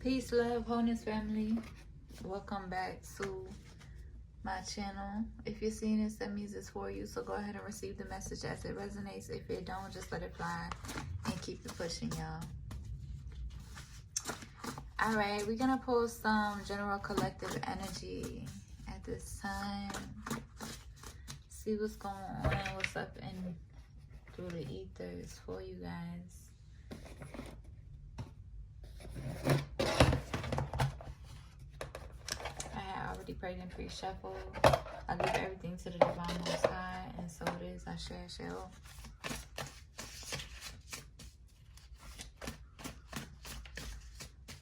Peace, love, wholeness, family. Welcome back to my channel. If you're seeing this, that means it's for you. So go ahead and receive the message as it resonates. If it don't, just let it fly and keep it pushing, y'all. All right, we're gonna pull some general collective energy at this time. See what's going on, what's up in through the ethers for you guys. I had already prayed and pre-shuffled. I leave everything to the divine most high, and so it is. I shall.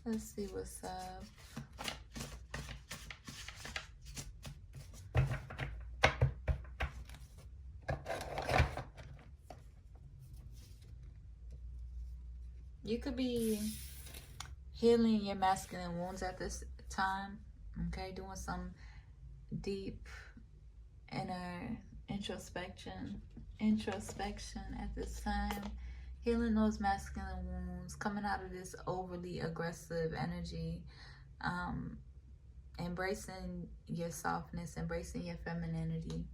Let's see what's up. You could be healing your masculine wounds at this time. Okay, doing some deep inner introspection at this time. Healing those masculine wounds, coming out of this overly aggressive energy, embracing your softness, embracing your femininity,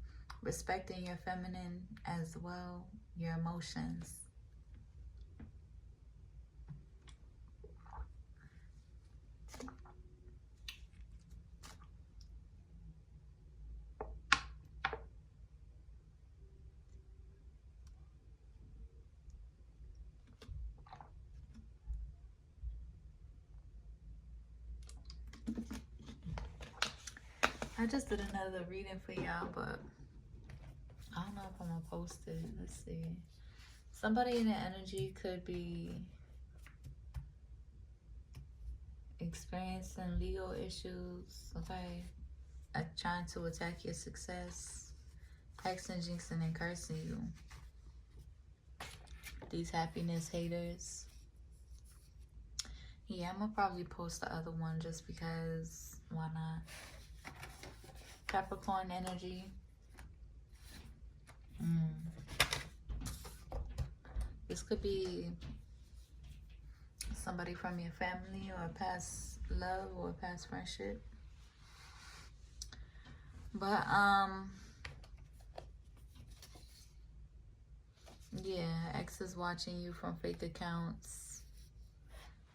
respecting your feminine as well, your emotions. I just did another reading for y'all, but I don't know if I'm gonna post it. Let's see. Somebody in the energy could be experiencing legal issues, okay? Trying to attack your success, hexing, jinxing, and cursing you. These happiness haters. Yeah, I'm gonna probably post the other one just because, why not? Capricorn energy. This could be somebody from your family or a past love or a past friendship. But yeah, ex is watching you from fake accounts.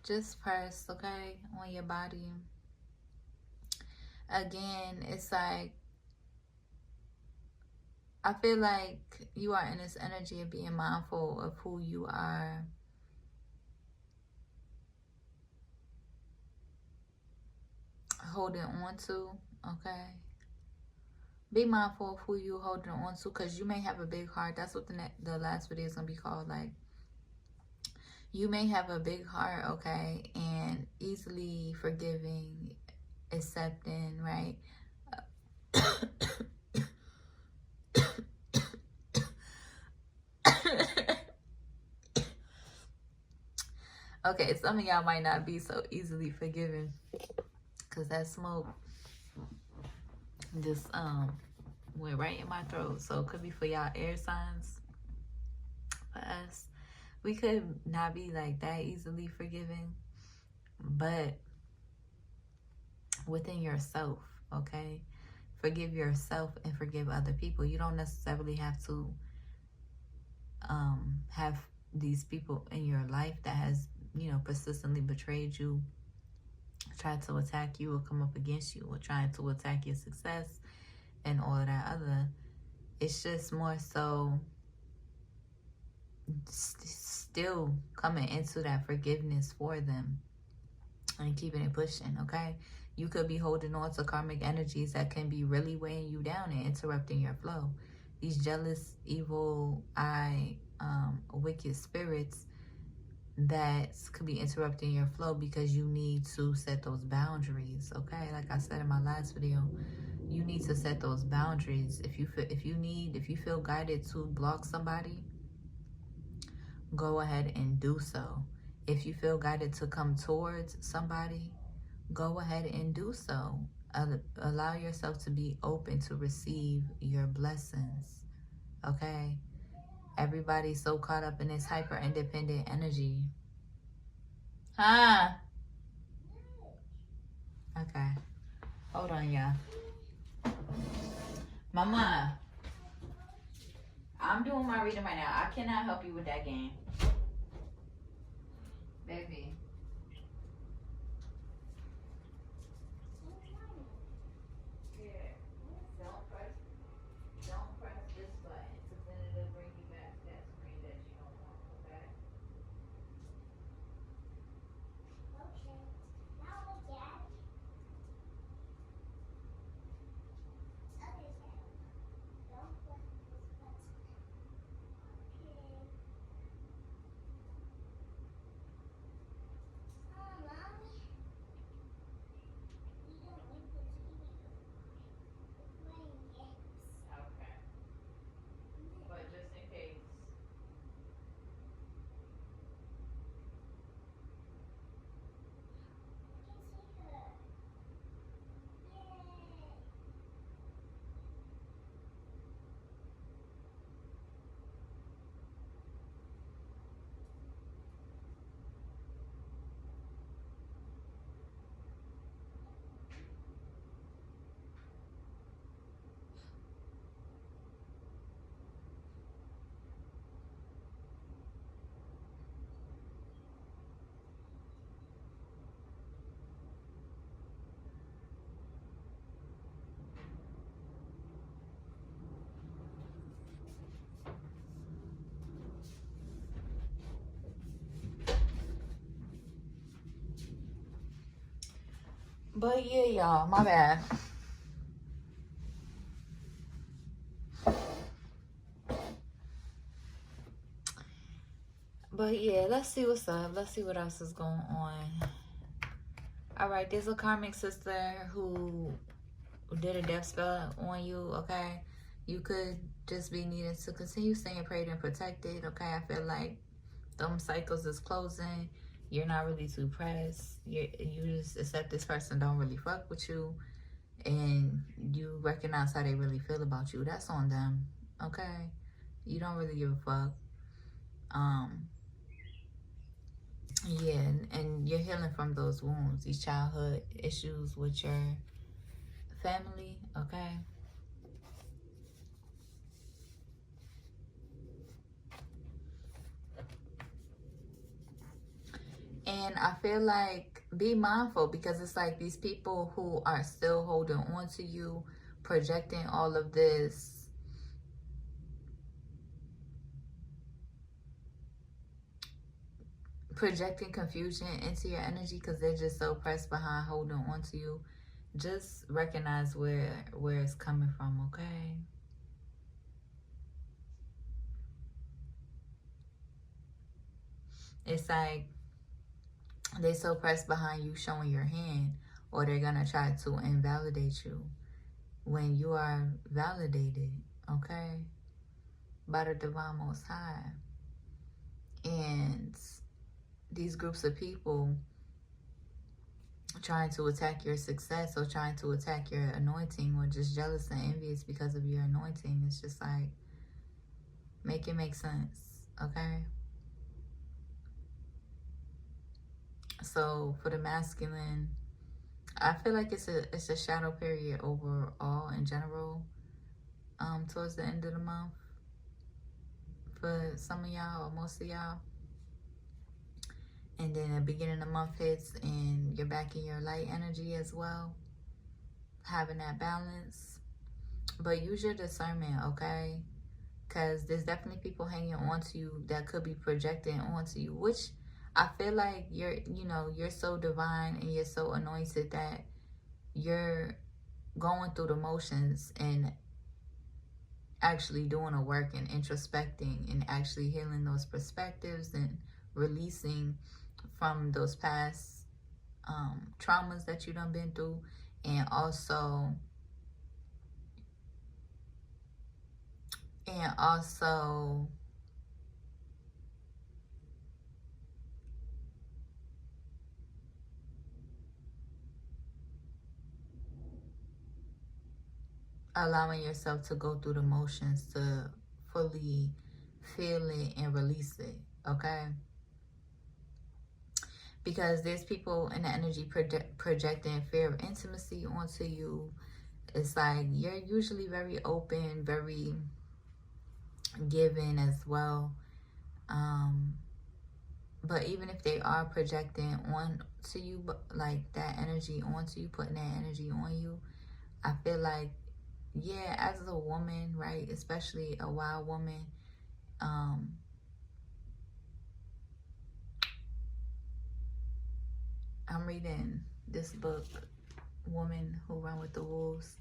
Just press, okay, on your body. Again, it's like, I feel like you are in this energy of being mindful of who you are holding on to, okay? Be mindful of who you're holding on to, because you may have a big heart. That's what the last video is going to be called. Like, you may have a big heart, okay, and easily forgiving, accepting, right? Okay, some of y'all might not be so easily forgiven because that smoke just went right in my throat. So it could be for y'all air signs. For us, we could not be like that easily forgiving, but within yourself, okay? Forgive yourself and forgive other people. You don't necessarily have to have these people in your life that has, you know, persistently betrayed you, tried to attack you or come up against you or trying to attack your success and all of that other. It's just more so still coming into that forgiveness for them and keeping it pushing, okay? You could be holding on to karmic energies that can be really weighing you down and interrupting your flow. These jealous, evil, wicked spirits that could be interrupting your flow because you need to set those boundaries, okay? Like I said in my last video, you need to set those boundaries. If you feel guided to block somebody, go ahead and do so. If you feel guided to come towards somebody, go ahead and do so. Allow yourself to be open to receive your blessings, okay? Everybody's so caught up in this hyper independent energy. Okay. Hold on, y'all. Mama, I'm doing my reading right now. I cannot help you with that game. Baby. Here. Don't press this button because then it'll bring you back to that screen that you don't want, okay? Okay. Now, Daddy. Okay, Daddy. Don't press this button. Okay. Oh, Mommy. You don't need the TV. We're playing games. Okay. But just in case. I can see her. Yay. But yeah, y'all, my bad. But yeah, let's see what's up. Let's see what else is going on. All right, there's a karmic sister who did a death spell on you, okay? You could just be needing to continue staying prayed and protected, okay? I feel like them cycles is closing. You're not really too pressed. You just accept this person don't really fuck with you, and you recognize how they really feel about you. That's on them, okay? You don't really give a fuck. Yeah, and you're healing from those wounds, these childhood issues with your family, okay? And I feel like be mindful, because it's like these people who are still holding on to you, projecting all of this projecting confusion into your energy because they're just so pressed behind holding on to you. Just recognize where it's coming from, okay? It's like they so pressed behind you showing your hand, or they're gonna try to invalidate you when you are validated, okay, by the divine most high. And these groups of people trying to attack your success or trying to attack your anointing, or just jealous and envious because of your anointing, it's just like, make it make sense, okay? So for the masculine, I feel like it's a shadow period overall in general, towards the end of the month for some of y'all or most of y'all. And then the beginning of the month hits and you're back in your light energy as well, having that balance. But use your discernment, okay? Because there's definitely people hanging on to you that could be projecting onto you, which I feel like you're so divine and you're so anointed that you're going through the motions and actually doing the work and introspecting and actually healing those perspectives and releasing from those past traumas that you done been through, and also allowing yourself to go through the motions to fully feel it and release it, okay? because there's people in the energy projecting fear of intimacy onto you. It's like you're usually very open, very giving as well. Um, but even if they are projecting on to you, like that energy onto you, putting that energy on you, I feel like, yeah, as a woman, right, especially a wild woman, um, I'm reading this book, Woman Who Run with the Wolves,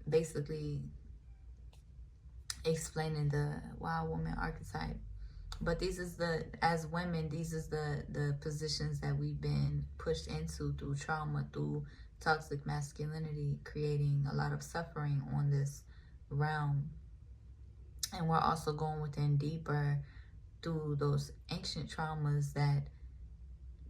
basically explaining the wild woman archetype. But these is the, as women, these is the positions that we've been pushed into through trauma, through toxic masculinity, creating a lot of suffering on this realm. And we're also going within deeper through those ancient traumas that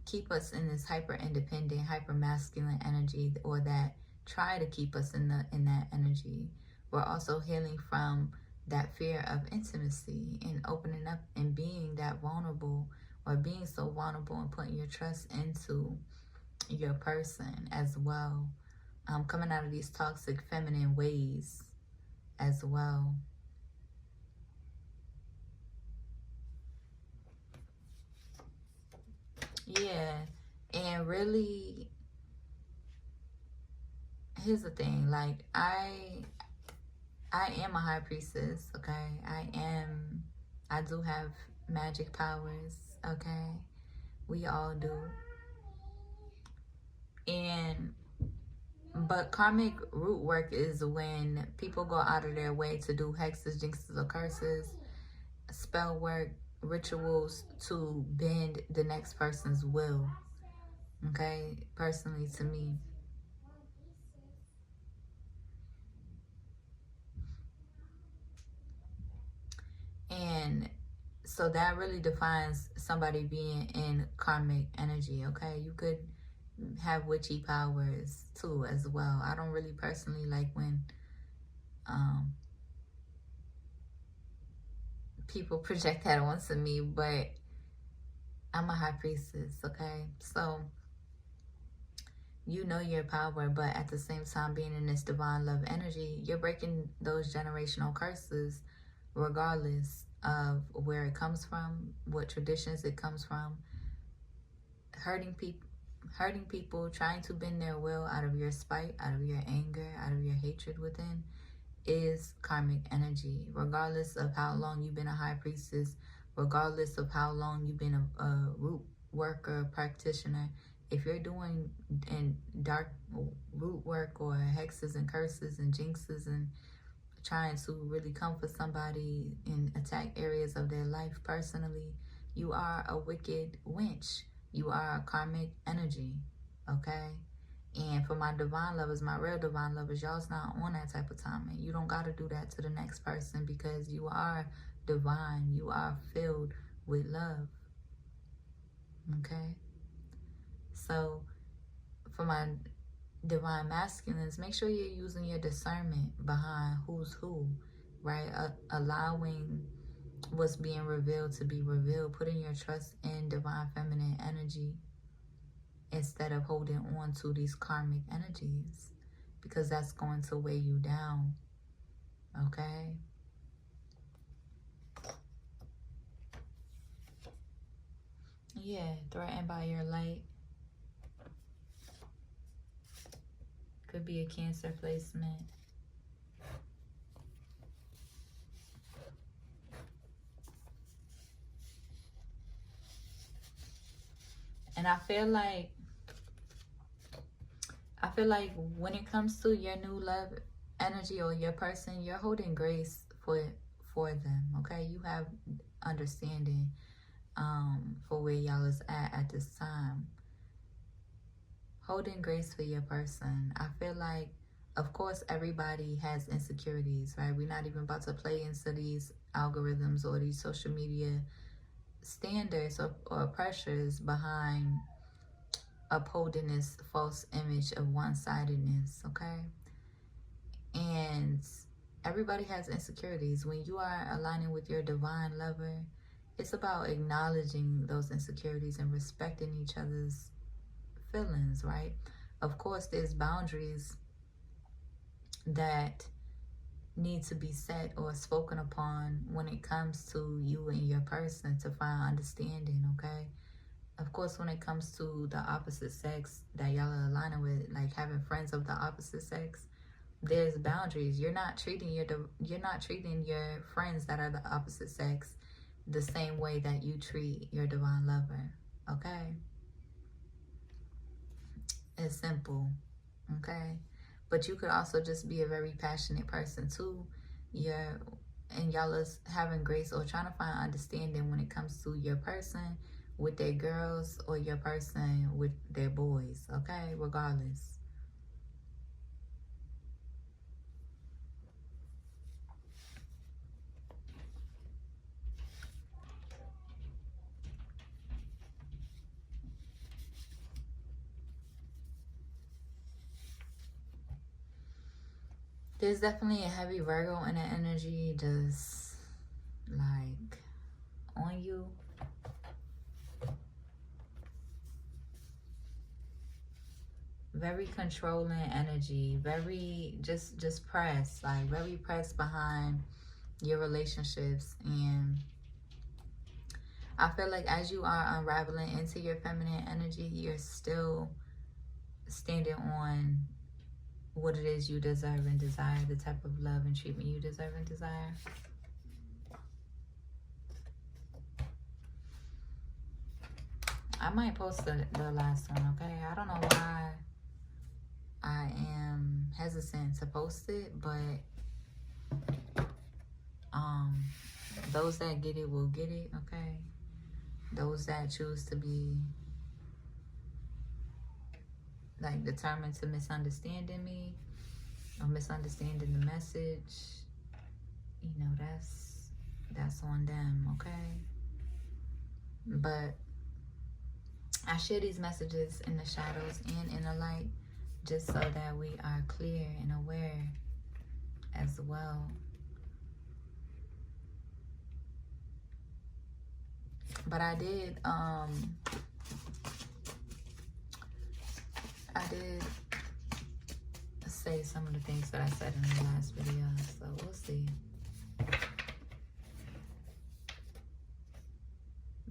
keep us in this hyper independent, hyper masculine energy, or that try to keep us in that energy. We're also healing from that fear of intimacy and opening up and being that vulnerable, or being so vulnerable and putting your trust into your person as well. Coming out of these toxic feminine ways as well. Yeah. And really, here's the thing, like I am a high priestess, okay? I do have magic powers, okay? We all do. And but karmic root work is when people go out of their way to do hexes, jinxes, or curses, spell work, rituals to bend the next person's will. Okay? Personally, to me. And so that really defines somebody being in karmic energy, okay? You could have witchy powers too as well. I don't really personally like when people project that onto me, but I'm a high priestess, okay? So you know your power, but at the same time, being in this divine love energy, you're breaking those generational curses regardless of where it comes from, what traditions it comes from. Hurting people, trying to bend their will out of your spite, out of your anger, out of your hatred within, is karmic energy. Regardless of how long you've been a high priestess, regardless of how long you've been a root worker, practitioner, if you're doing in dark root work or hexes and curses and jinxes and trying to really come for somebody and attack areas of their life personally, you are a wicked witch. You are a karmic energy, okay? And for my divine lovers, my real divine lovers, y'all's not on that type of timing. You don't got to do that to the next person, because you are divine. You are filled with love, okay? So for my divine masculines, make sure you're using your discernment behind who's who, right? Allowing what's being revealed to be revealed, putting your trust in divine feminine energy instead of holding on to these karmic energies, because that's going to weigh you down, okay? Yeah, threatened by your light. Could be a Cancer placement. And I feel like when it comes to your new love energy or your person, you're holding grace for them, okay? You have understanding for where y'all is at this time. Holding grace for your person. I feel like, of course, everybody has insecurities, right? We're not even about to play into these algorithms or these social media standards or pressures behind upholding this false image of one-sidedness, okay? And everybody has insecurities. When you are aligning with your divine lover, It's about acknowledging those insecurities and respecting each other's feelings, right? Of course, there's boundaries that need to be set or spoken upon when it comes to you and your person to find understanding, okay? Of course, when it comes to the opposite sex that y'all are aligning with, like having friends of the opposite sex, there's boundaries. You're not treating your friends that are the opposite sex the same way that you treat your divine lover, okay? It's simple, okay? But you could also just be a very passionate person too. And y'all is having grace or trying to find understanding when it comes to your person with their girls or your person with their boys, okay? Regardless. There's definitely a heavy Virgo in the energy, just like on you. Very controlling energy, very just pressed, like very pressed behind your relationships. And I feel like as you are unraveling into your feminine energy, you're still standing on what it is you deserve and desire, the type of love and treatment you deserve and desire. I might post the last one, okay? I don't know why I am hesitant to post it, but those that get it will get it, okay? Those that choose to be like determined to misunderstanding me or misunderstanding the message, you know, that's on them, okay? But I share these messages in the shadows and in the light just so that we are clear and aware as well. But I did say some of the things that I said in the last video, so we'll see.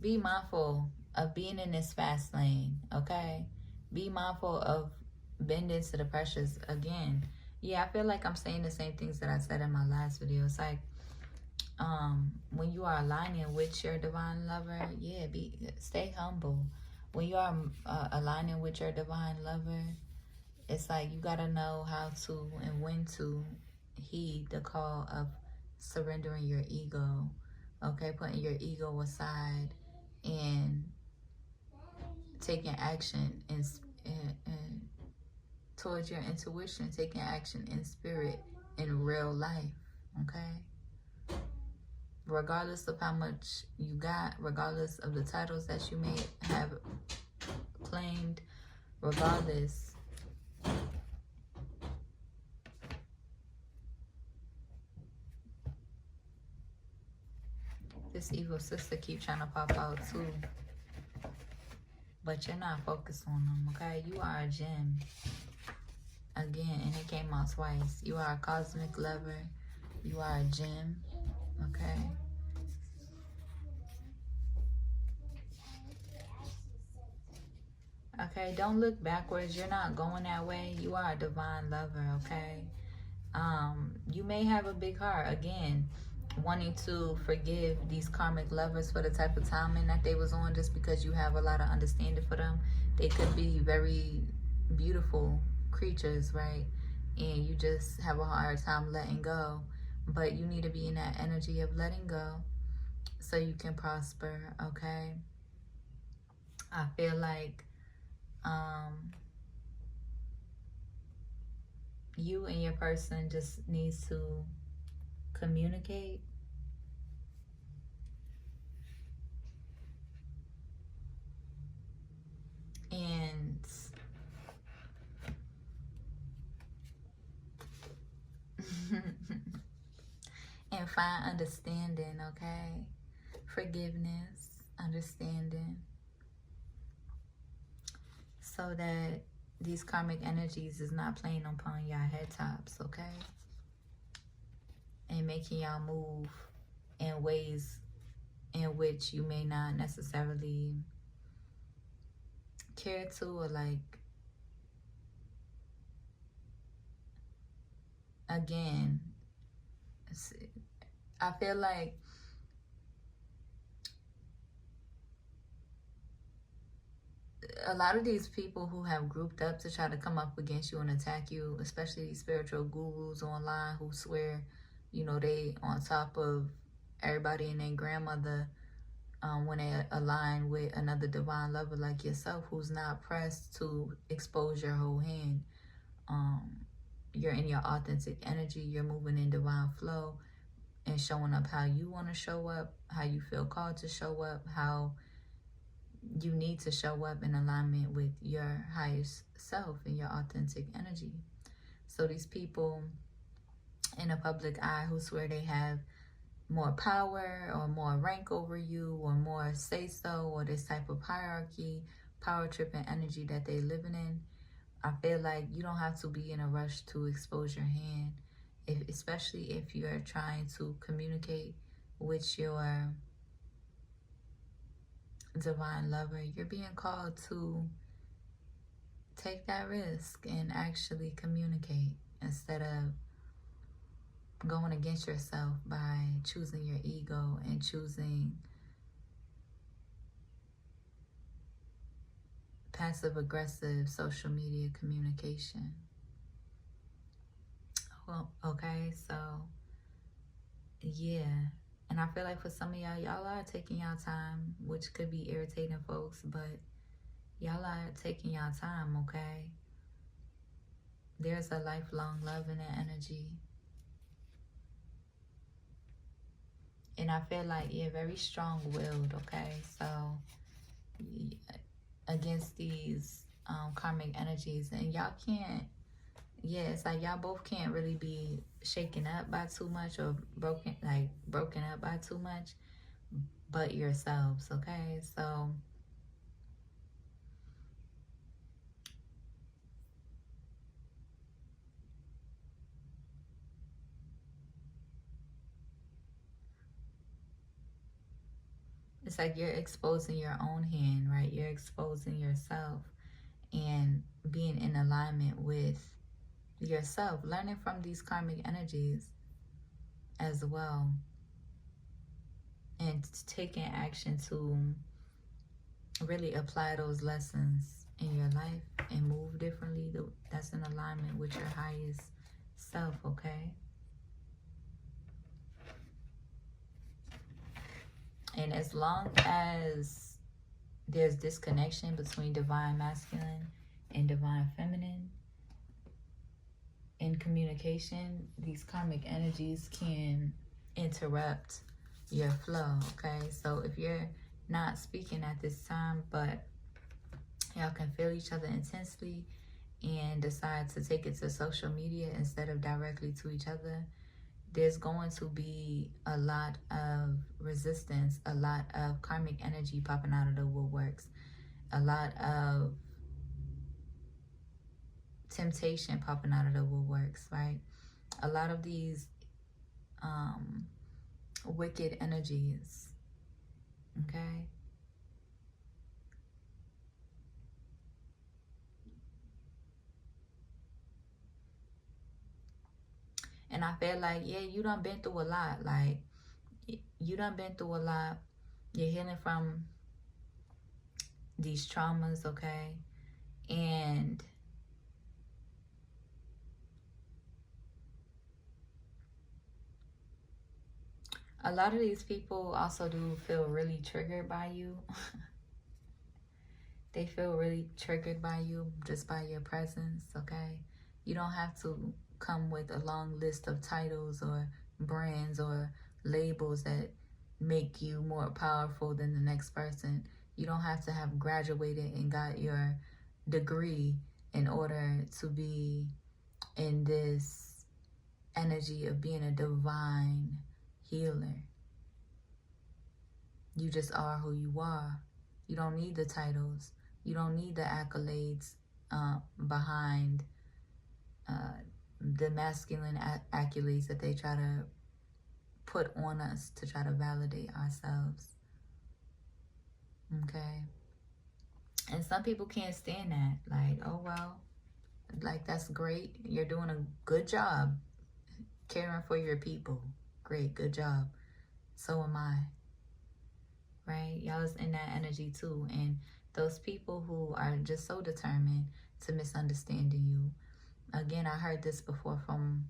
Be mindful of being in this fast lane, okay? Be mindful of bending to the pressures again. Yeah, I feel like I'm saying the same things that I said in my last video. It's like when you are aligning with your divine lover, yeah, stay humble. When you are aligning with your divine lover, it's like you gotta know how to and when to heed the call of surrendering your ego, okay? Putting your ego aside and taking action and towards your intuition, taking action in spirit in real life, okay? Regardless of how much you got, regardless of the titles that you may have claimed, regardless, this evil sister keep trying to pop out too, but you're not focused on them, okay? You are a gem. Again, and it came out twice. You are a cosmic lover. You are a gem, okay? Okay, don't look backwards. You're not going that way. You are a divine lover, okay? You may have a big heart, again, wanting to forgive these karmic lovers for the type of timing that they was on, just because you have a lot of understanding for them. They could be very beautiful creatures, right? And you just have a hard time letting go. But you need to be in that energy of letting go so you can prosper, okay? I feel like you and your person just needs to communicate and and find understanding, okay? forgiveness, understanding, so that these karmic energies is not playing upon y'all head tops, okay? And making y'all move in ways in which you may not necessarily care to, or like, again, I feel like a lot of these people who have grouped up to try to come up against you and attack you, especially these spiritual gurus online who swear, you know, they on top of everybody and their grandmother, when they align with another divine lover like yourself who's not pressed to expose your whole hand. You're in your authentic energy, you're moving in divine flow and showing up how you want to show up, how you feel called to show up, how you need to show up in alignment with your highest self and your authentic energy. So these people in a public eye who swear they have more power or more rank over you or more say so, or this type of hierarchy, power tripping energy that they living in, I feel like you don't have to be in a rush to expose your hand, especially if you're trying to communicate with your divine lover. You're being called to take that risk and actually communicate instead of going against yourself by choosing your ego and choosing passive aggressive social media communication. Well, okay, so yeah. And I feel like for some of y'all are taking y'all time, which could be irritating folks, but y'all are taking y'all time, okay? There's a lifelong love in that energy. And I feel like you're very strong-willed, okay? So against these karmic energies, and y'all can't, yeah, it's like y'all both can't really be shaken up by too much or broken up by too much, but yourselves, okay? So it's like you're exposing your own hand, right? You're exposing yourself and being in alignment with yourself, learning from these karmic energies as well, and taking action to really apply those lessons in your life and move differently. That's in alignment with your highest self, okay? And as long as there's disconnection between divine masculine and divine feminine in communication, these karmic energies can interrupt your flow, okay? So if you're not speaking at this time, but y'all can feel each other intensely and decide to take it to social media instead of directly to each other, there's going to be a lot of resistance, a lot of karmic energy popping out of the woodworks, a lot of temptation popping out of the woodworks, right? A lot of these wicked energies, okay? And I feel like, yeah, you done been through a lot. Like, you done been through a lot. You're healing from these traumas, okay? And a lot of these people also do feel really triggered by you. They feel really triggered by you just by your presence, okay? You don't have to come with a long list of titles or brands or labels that make you more powerful than the next person. You don't have to have graduated and got your degree in order to be in this energy of being a divine healer. You just are who you are. You don't need the titles. You don't need the accolades behind the masculine accolades that they try to put on us to try to validate ourselves. Okay? And some people can't stand that. Like, oh, well, like, that's great. You're doing a good job caring for your people. Great, good job. So am I. Right? Y'all's in that energy too. And those people who are just so determined to misunderstanding you. Again, I heard this before from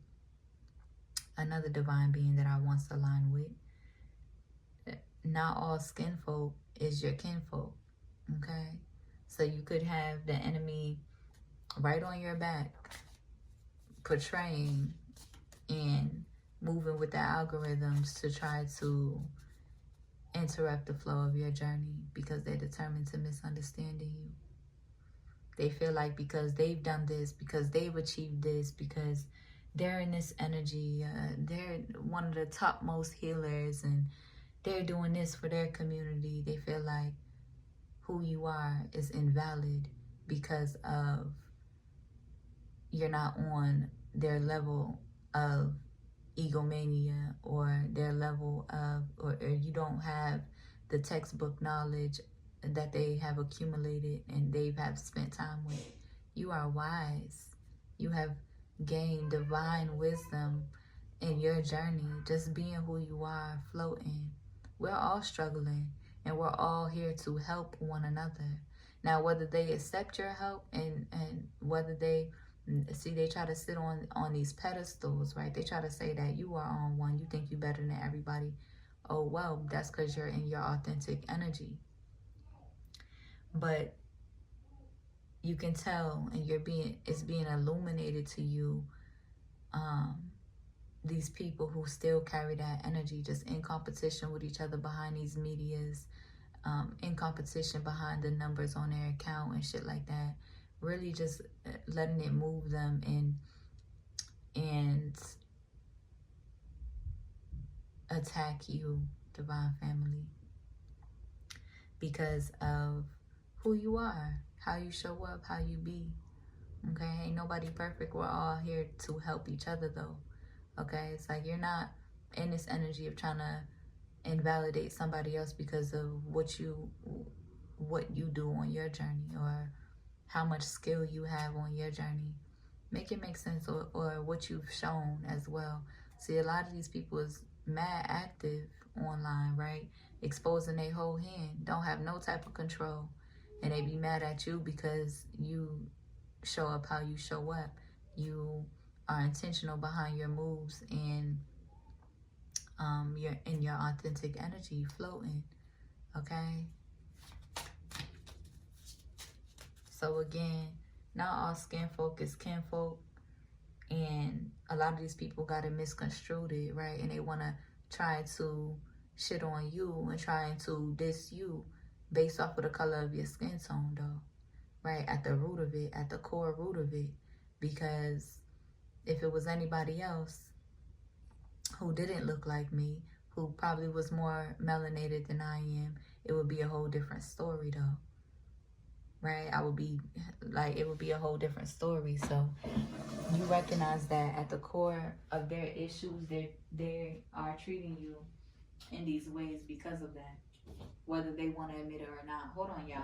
another divine being that I once aligned with. Not all skin folk is your kinfolk. Okay? So you could have the enemy right on your back, portraying and moving with the algorithms to try to interrupt the flow of your journey because they're determined to misunderstanding you. They feel like because they've done this, because they've achieved this, because they're in this energy, they're one of the topmost healers and they're doing this for their community. They feel like who you are is invalid because of you're not on their level of egomania or their level of, or you don't have the textbook knowledge that they have accumulated and they have spent time with. You are wise. You have gained divine wisdom in your journey, just being who you are, floating. We're all struggling and we're all here to help one another. Now, whether they accept your help and whether they see, they try to sit on these pedestals, right? They try to say that you are on one, you think you're better than everybody. Oh, well, that's because you're in your authentic energy. But you can tell, and it's being illuminated to you, these people who still carry that energy, just in competition with each other behind these medias, in competition behind the numbers on their account and shit like that. Really just letting it move them and attack you, divine family, because of who you are, how you show up, how you be. Okay, ain't nobody perfect. We're all here to help each other though. Okay, it's like you're not in this energy of trying to invalidate somebody else because of what you do on your journey or how much skill you have on your journey. Make it make sense, or what you've shown as well. See, a lot of these people is mad active online, right? Exposing their whole hand, don't have no type of control, and they be mad at you because you show up how you show up. You are intentional behind your moves, and you're in your authentic energy, floating. Okay. So again, not all skin folk is kinfolk, and a lot of these people got it misconstrued, right? And they want to try to shit on you and trying to diss you based off of the color of your skin tone, though, right? At the root of it, at the core root of it, because if it was anybody else who didn't look like me, who probably was more melanated than I am, it would be a whole different story, though. Right? I would be like, it would be a whole different story. So you recognize that at the core of their issues, they are treating you in these ways because of that, whether they want to admit it or not. Hold on, y'all.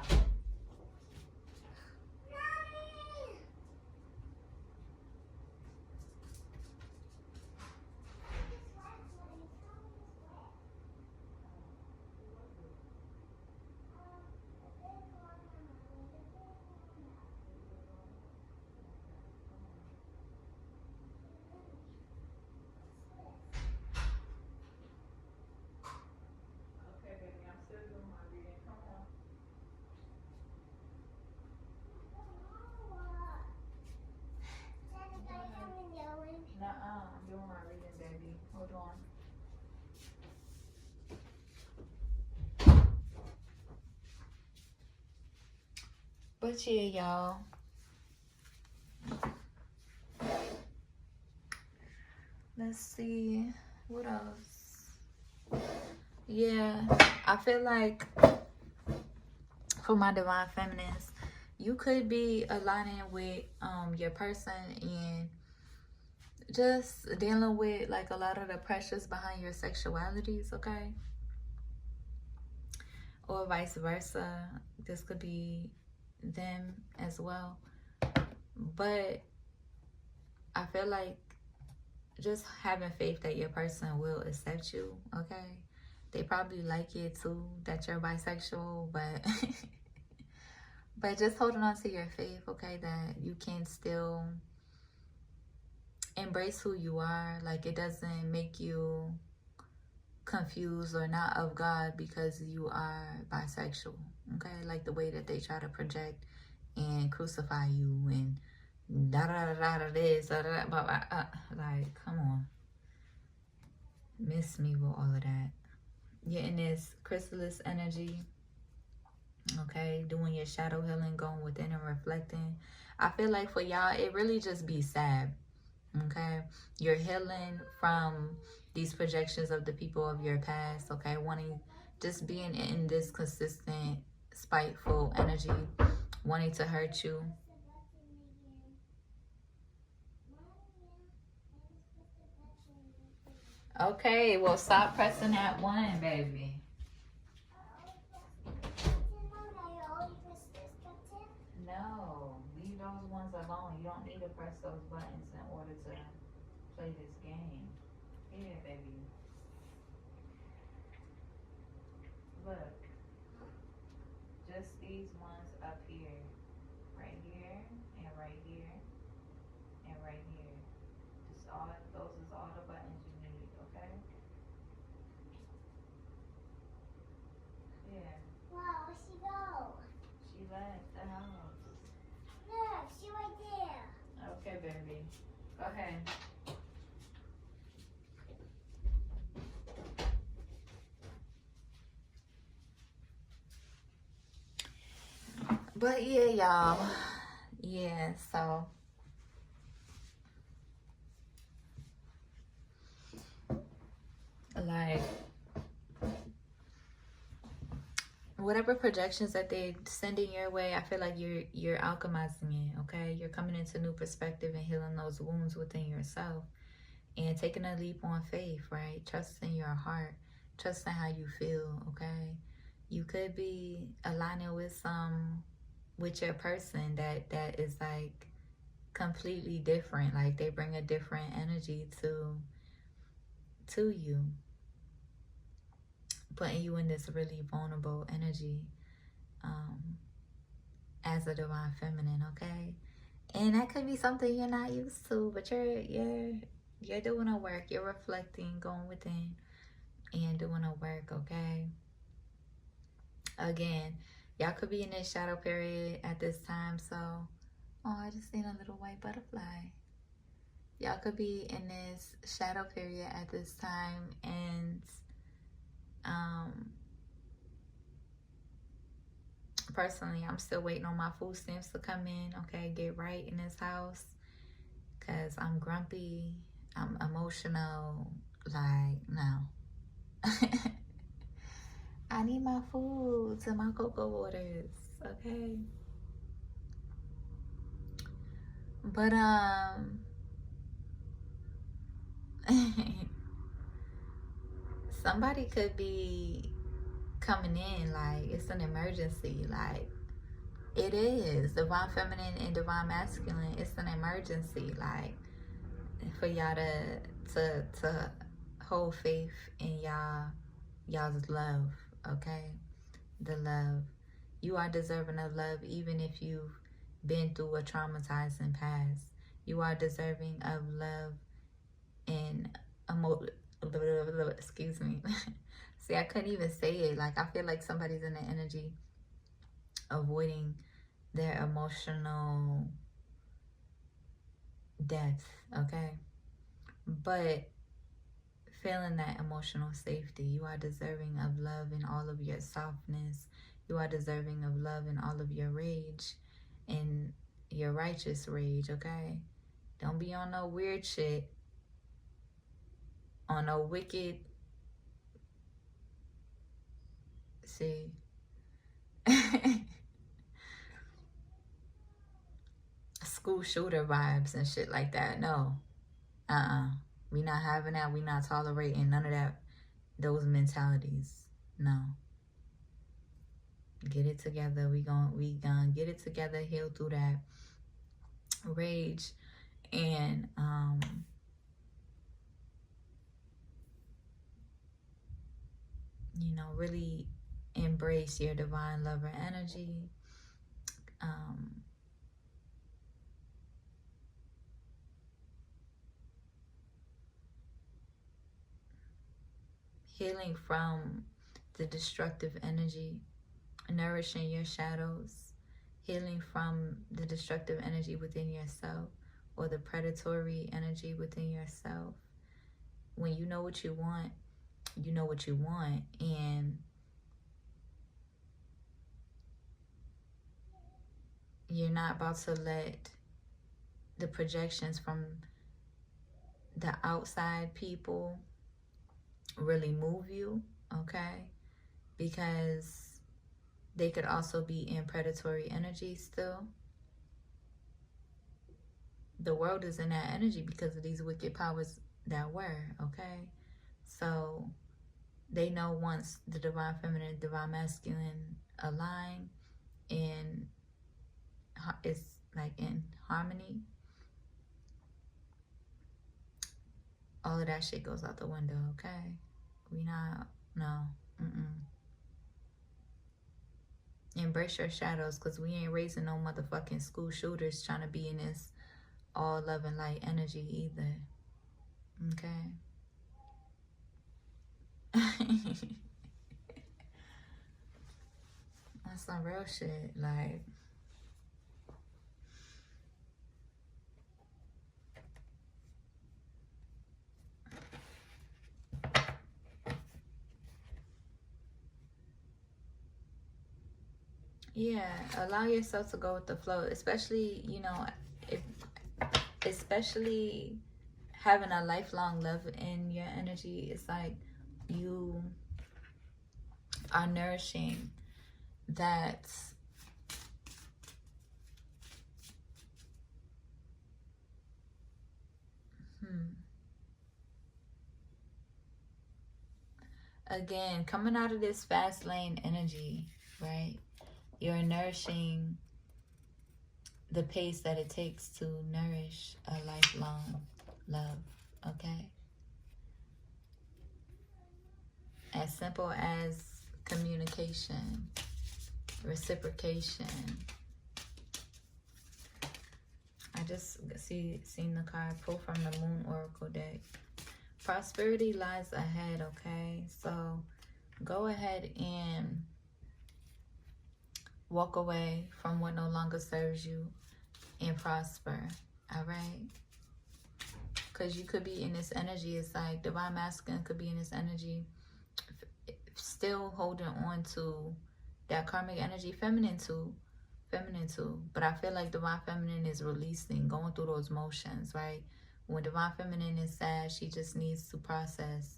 Okay, baby, I'm still doing my reading. Come on. Nuh-uh, I'm doing my reading, baby. Hold on. But yeah, y'all. Let's see. What else? Yeah, I feel like for my divine feminines, you could be aligning with your person and just dealing with like a lot of the pressures behind your sexualities, okay? Or vice versa. This could be them as well. But I feel like just having faith that your person will accept you, okay? They probably like it too that you're bisexual, but but just holding on to your faith, okay, that you can still embrace who you are. Like it doesn't make you confused or not of God because you are bisexual, okay? Like the way that they try to project and crucify you and da da da da this, da da da, like come on, miss me with all of that. You're in this chrysalis energy, okay? Doing your shadow healing, going within and reflecting. I feel like for y'all, it really just be sad, okay? You're healing from these projections of the people of your past, okay? Wanting, just being in this consistent, spiteful energy, wanting to hurt you. Okay, well, stop pressing that one, baby. No, leave those ones alone. You don't need to press those buttons in order to play this game. Here, baby. Look, just these ones up here. Right here, and right here, and right here. Just all, those is all the buttons you need, okay? Yeah. Wow, where'd she go? She left the house. Look, she right there. Okay, baby. Go ahead. But yeah, y'all. Yeah, so like whatever projections that they're sending your way, I feel like you're alchemizing it, okay? You're coming into new perspective and healing those wounds within yourself and taking a leap on faith, right? Trusting your heart, trusting how you feel, okay? You could be aligning with your person that is like completely different. Like they bring a different energy to you, putting you in this really vulnerable energy as a divine feminine, okay? And that could be something you're not used to, but you're doing a work. You're reflecting, going within, and doing a work, okay? Again, y'all could be in this shadow period at this time, so oh, I just seen a little white butterfly. Y'all could be in this shadow period at this time, and personally, I'm still waiting on my food stamps to come in, okay? Get right in this house, because I'm grumpy, I'm emotional, like, no. I need my food to my cocoa waters, okay? But somebody could be coming in like it's an emergency. Like it is divine feminine and divine masculine. It's an emergency. Like for y'all to hold faith in y'all's love. Okay, the love. You are deserving of love, even if you've been through a traumatizing past. You are deserving of love and excuse me. See, I couldn't even say it. Like I feel like somebody's in the energy avoiding their emotional depth, okay? But feeling that emotional safety. You are deserving of love in all of your softness. You are deserving of love in all of your rage and your righteous rage, okay? Don't be on no weird shit, on no wicked See. School shooter vibes and shit like that. No. We not having that. We not tolerating none of that. Those mentalities. No. Get it together. We gonna get it together. Heal through that rage and you know, really embrace your divine lover energy. Healing from the destructive energy, nourishing your shadows, healing from the destructive energy within yourself or the predatory energy within yourself. When you know what you want, you know what you want, and you're not about to let the projections from the outside people really move you, okay? Because they could also be in predatory energy still. The world is in that energy because of these wicked powers that were, okay? So they know once the divine feminine, divine masculine align and it's like in harmony, all of that shit goes out the window, okay? We not, no, Embrace your shadows, because we ain't raising no motherfucking school shooters trying to be in this all love and light energy either, okay? That's some real shit, like... Yeah, allow yourself to go with the flow, especially, you know, if, especially having a lifelong love in your energy. It's like you are nourishing that again, coming out of this fast lane energy, right? You're nourishing the pace that it takes to nourish a lifelong love, okay? As simple as communication, reciprocation. I just seen the card pull from the Moon Oracle deck. Prosperity lies ahead, okay? So go ahead and walk away from what no longer serves you and prosper, all right? Because you could be in this energy. It's like divine masculine could be in this energy, still holding on to that karmic energy. Feminine too. But I feel like divine feminine is releasing, going through those motions, right? When divine feminine is sad, she just needs to process,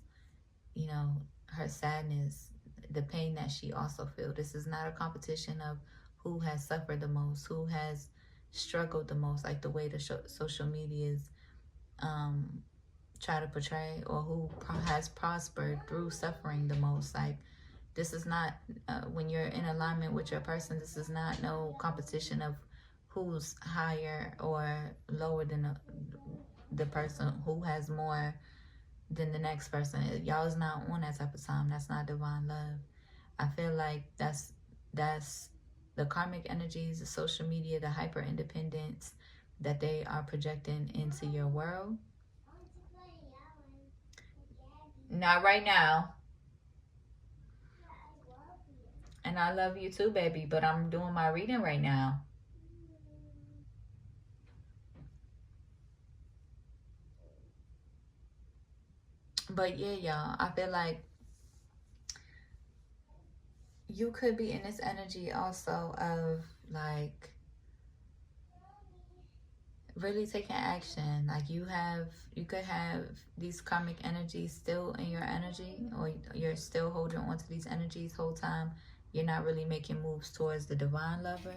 you know, her sadness, the pain that she also feels. This is not a competition of who has suffered the most, who has struggled the most, like the way the social medias try to portray, or who has prospered through suffering the most. Like, this is not, when you're in alignment with your person, this is not no competition of who's higher or lower than the person who has more than the next person. Y'all is not on that type of time. That's not divine love. I feel like that's the karmic energies, the social media, the hyper independence that they are projecting into your world. Not right now. And I love you too, baby, but I'm doing my reading right now. But yeah, y'all, I feel like you could be in this energy also of like really taking action. Like you could have these karmic energies still in your energy, or you're still holding on to these energies whole time. You're not really making moves towards the divine lover.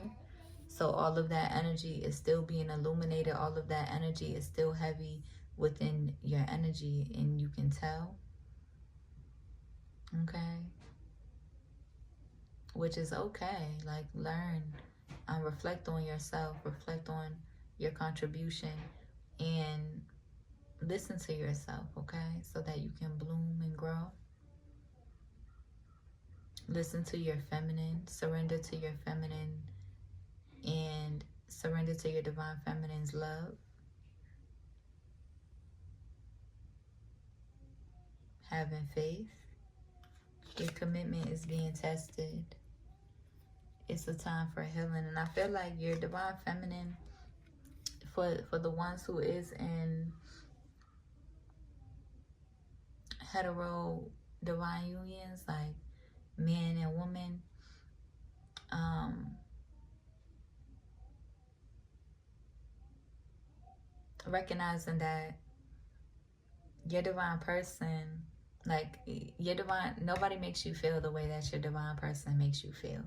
So all of that energy is still being illuminated. All of that energy is still heavy within your energy, and you can tell. Okay. Which is okay. Like, learn, reflect on yourself, reflect on your contribution, and listen to yourself, okay? So that you can bloom and grow. Listen to your feminine, surrender to your feminine, and surrender to your divine feminine's love. Having faith. Your commitment is being tested. It's a time for healing. And I feel like your divine feminine, for the ones who is in hetero divine unions, like man and woman, recognizing that your divine person, like your divine, nobody makes you feel the way that your divine person makes you feel.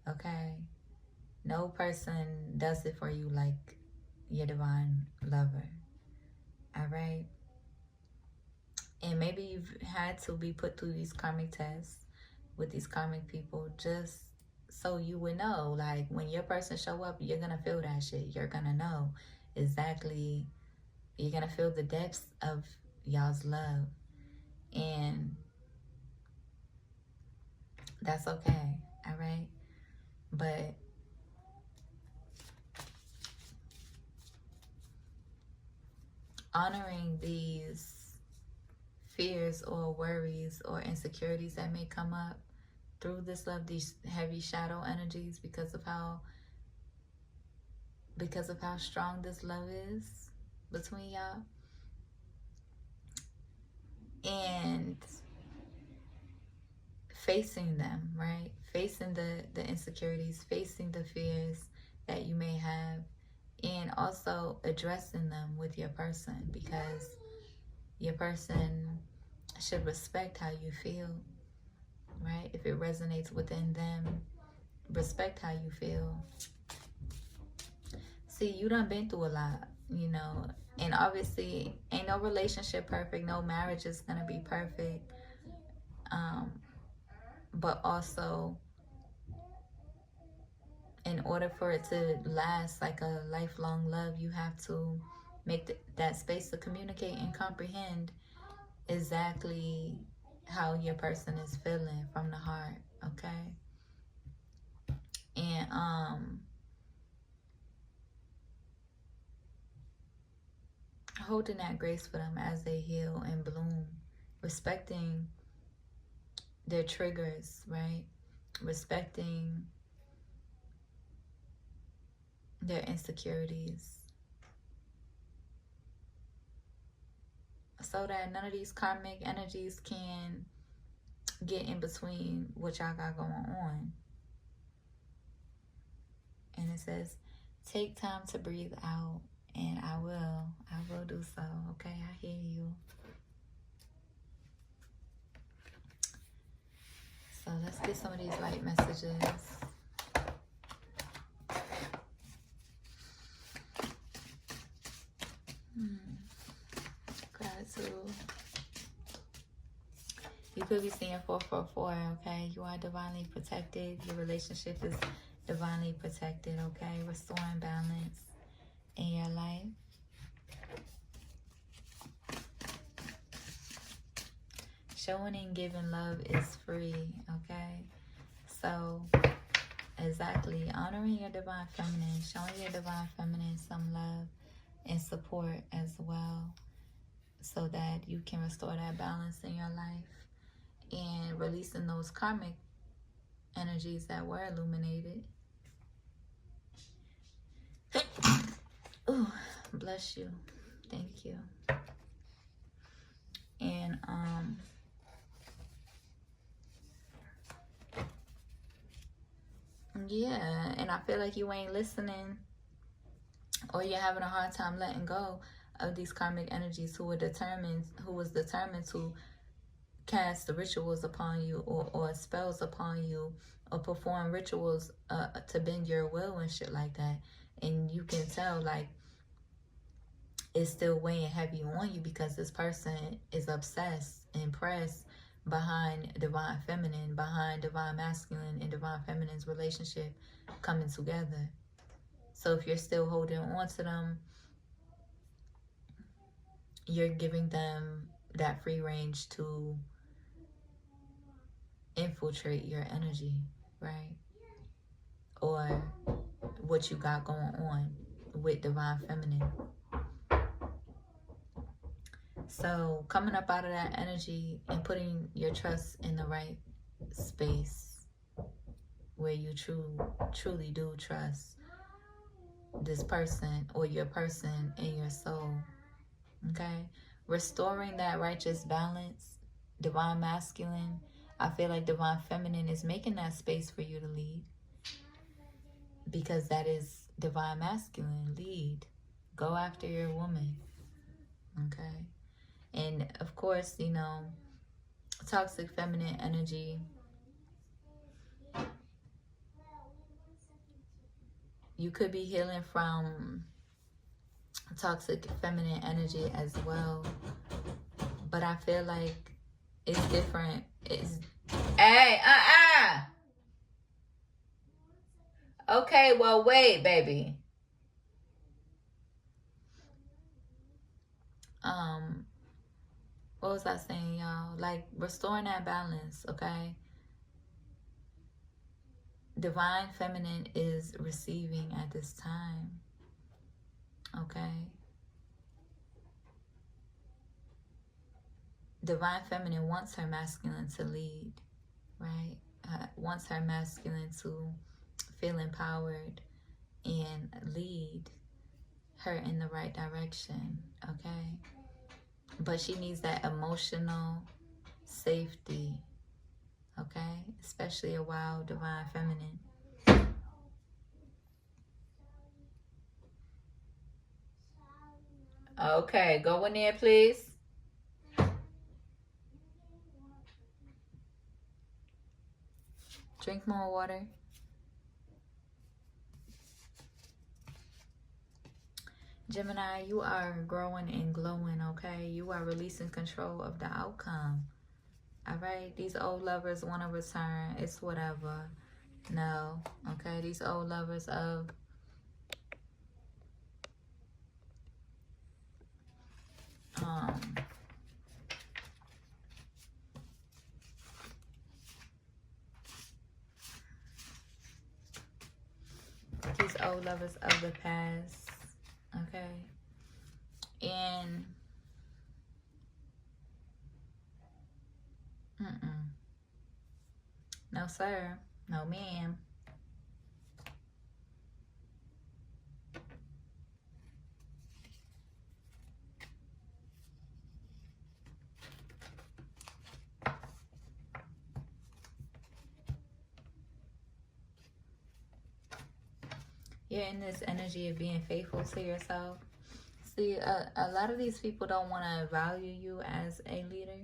Okay? No person does it for you like your divine lover. All right? And maybe you've had to be put through these karmic tests with these karmic people just so you would know, like, when your person show up, you're gonna feel that shit. You're gonna know exactly, you're gonna feel the depths of y'all's love. And that's okay. All right? But honoring these fears or worries or insecurities that may come up through this love, these heavy shadow energies, because of how strong this love is between y'all, and facing them, right? Facing the insecurities, facing the fears that you may have, and also addressing them with your person, because your person should respect how you feel, right? If it resonates within them, respect how you feel. See, you done been through a lot, you know, and obviously ain't no relationship perfect, no marriage is gonna be perfect. But also, in order for it to last like a lifelong love, you have to make that space to communicate and comprehend exactly how your person is feeling from the heart, okay? And holding that grace for them as they heal and bloom, respecting their triggers, right? Respecting their insecurities, so that none of these karmic energies can get in between what y'all got going on. And it says, take time to breathe out, and I will do so. Okay, I hear you. So let's get some of these light messages. Gratitude. You could be seeing 444, okay? You are divinely protected. Your relationship is divinely protected, okay? Restoring balance in your life. Showing and giving love is free, okay? So, exactly, honoring your divine feminine, showing your divine feminine some love and support as well, so that you can restore that balance in your life and releasing those karmic energies that were illuminated. Oh, bless you. Thank you. And yeah, and I feel like you ain't listening, or you're having a hard time letting go of these karmic energies who was determined to cast the rituals upon you, or spells upon you, or perform rituals to bend your will and shit like that. And you can tell, like, it's still weighing heavy on you because this person is obsessed, impressed behind divine feminine, behind divine masculine and divine feminine's relationship coming together. So if you're still holding on to them, you're giving them that free range to infiltrate your energy, right? Or what you got going on with divine feminine. So coming up out of that energy and putting your trust in the right space where you truly do trust this person or your person in your soul. Okay? Restoring that righteous balance, divine masculine. I feel like divine feminine is making that space for you to lead, because that is divine masculine. Lead. Go after your woman. Okay? And of course, you know, toxic feminine energy, you could be healing from toxic feminine energy as well, but I feel like it's different. It's hey, okay, well, wait, baby. What was I saying, y'all? Like, restoring that balance, okay? Divine feminine is receiving at this time, okay? Divine feminine wants her masculine to lead, right? Wants her masculine to feel empowered and lead her in the right direction, okay? But she needs that emotional safety, okay? Especially a wild divine feminine. Okay, go in there, please. Drink more water. Gemini, you are growing and glowing, okay? You are releasing control of the outcome. All right? These old lovers want to return. It's whatever. No. Okay? These old lovers of... these old lovers of the past. Okay? And... no, sir. No, ma'am. You're in this energy of being faithful to yourself. See, a lot of these people don't want to value you as a leader,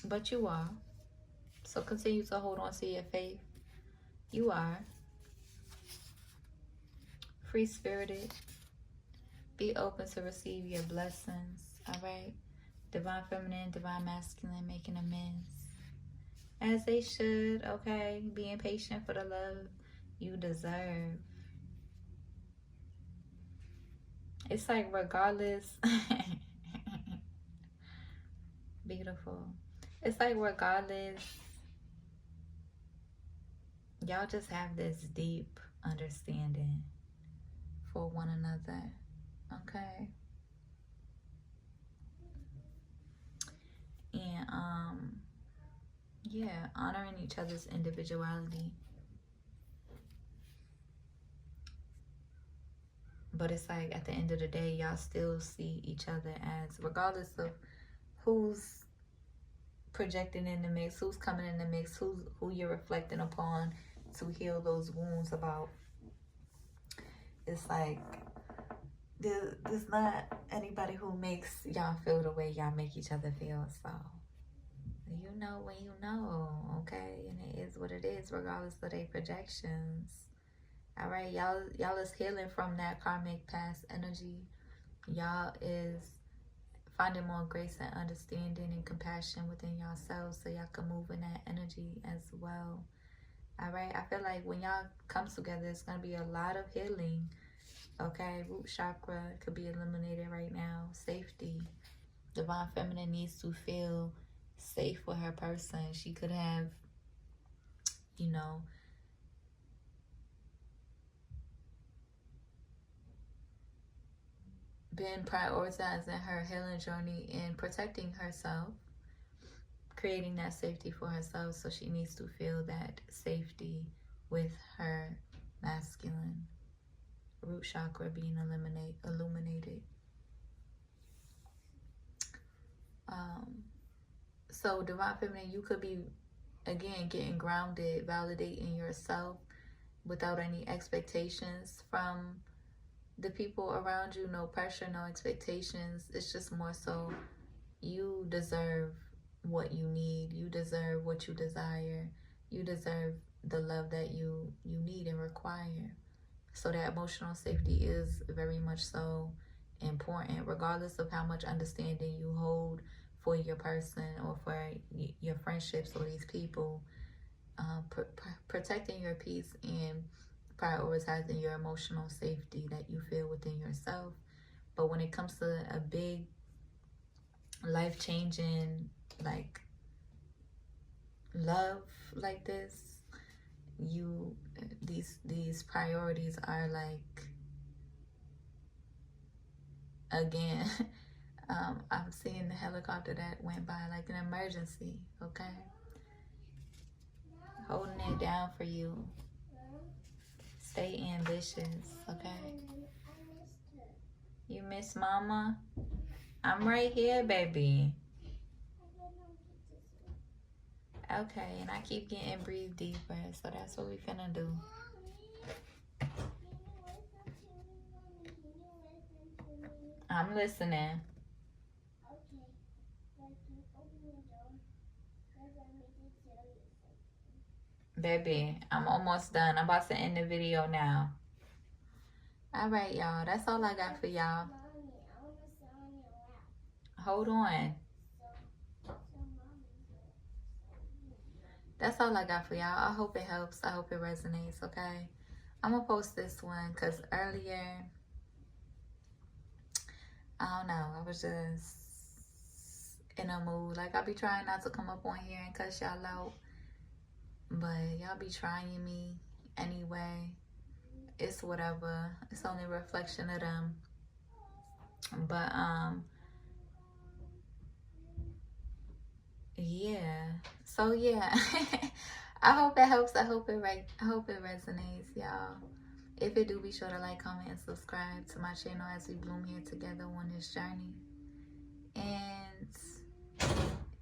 but you are. So continue to hold on to your faith. You are. Free-spirited. Be open to receive your blessings. All right? Divine feminine, divine masculine, making amends. As they should, okay? Being patient for the love you deserve. It's like regardless. Beautiful. It's like regardless, y'all just have this deep understanding for one another. Okay? And yeah, honoring each other's individuality. But it's like at the end of the day, y'all still see each other as, regardless of who's projecting in the mix, who's coming in the mix, who you're reflecting upon to heal those wounds about. It's like there's not anybody who makes y'all feel the way y'all make each other feel. So you know when you know, okay? And it is what it is, regardless of their projections. All right, y'all is healing from that karmic past energy. Y'all is finding more grace and understanding and compassion within yourselves, so y'all can move in that energy as well. All right, I feel like when y'all come together, it's gonna be a lot of healing. Okay, root chakra could be eliminated right now. Safety. Divine Feminine needs to feel safe with her person. She could have, you know, been prioritizing her healing journey and protecting herself, creating that safety for herself. So she needs to feel that safety with her masculine. Root chakra being illuminated. So Divine Feminine, you could be, again, getting grounded, validating yourself without any expectations from the people around you. No pressure, no expectations. It's just more so you deserve what you need. You deserve what you desire. You deserve the love that you need and require. So that emotional safety is very much so important, regardless of how much understanding you hold for your person or for your friendships or these people. Protecting your peace and prioritizing your emotional safety that you feel within yourself. But when it comes to a big life-changing, like, love like this, these priorities are like, again, I'm seeing the helicopter that went by like an emergency. Okay, holding it down for you. Stay ambitious. Okay, you miss mama? I'm right here, baby. Okay, and I keep getting breathe deeper, so that's what we finna do. I'm listening. Baby, I'm almost done. I'm about to end the video now. All right, y'all. That's all I got for y'all. Hold on. That's all I got for y'all. I hope it helps. I hope it resonates, okay? I'm going to post this one because earlier, I don't know, I was just in a mood. Like, I be trying not to come up on here and cuss y'all out, but y'all be trying me anyway. It's whatever. It's only a reflection of them. But, yeah. So, yeah. I hope it helps. I hope it resonates, y'all. If it do, be sure to like, comment, and subscribe to my channel as we bloom here together on this journey. And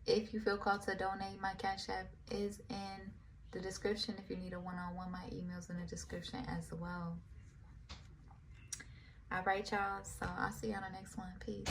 if you feel called to donate, my Cash App is in the description. If you need a one-on-one, my email's in the description as well. All right, y'all. So I'll see you on the next one. Peace.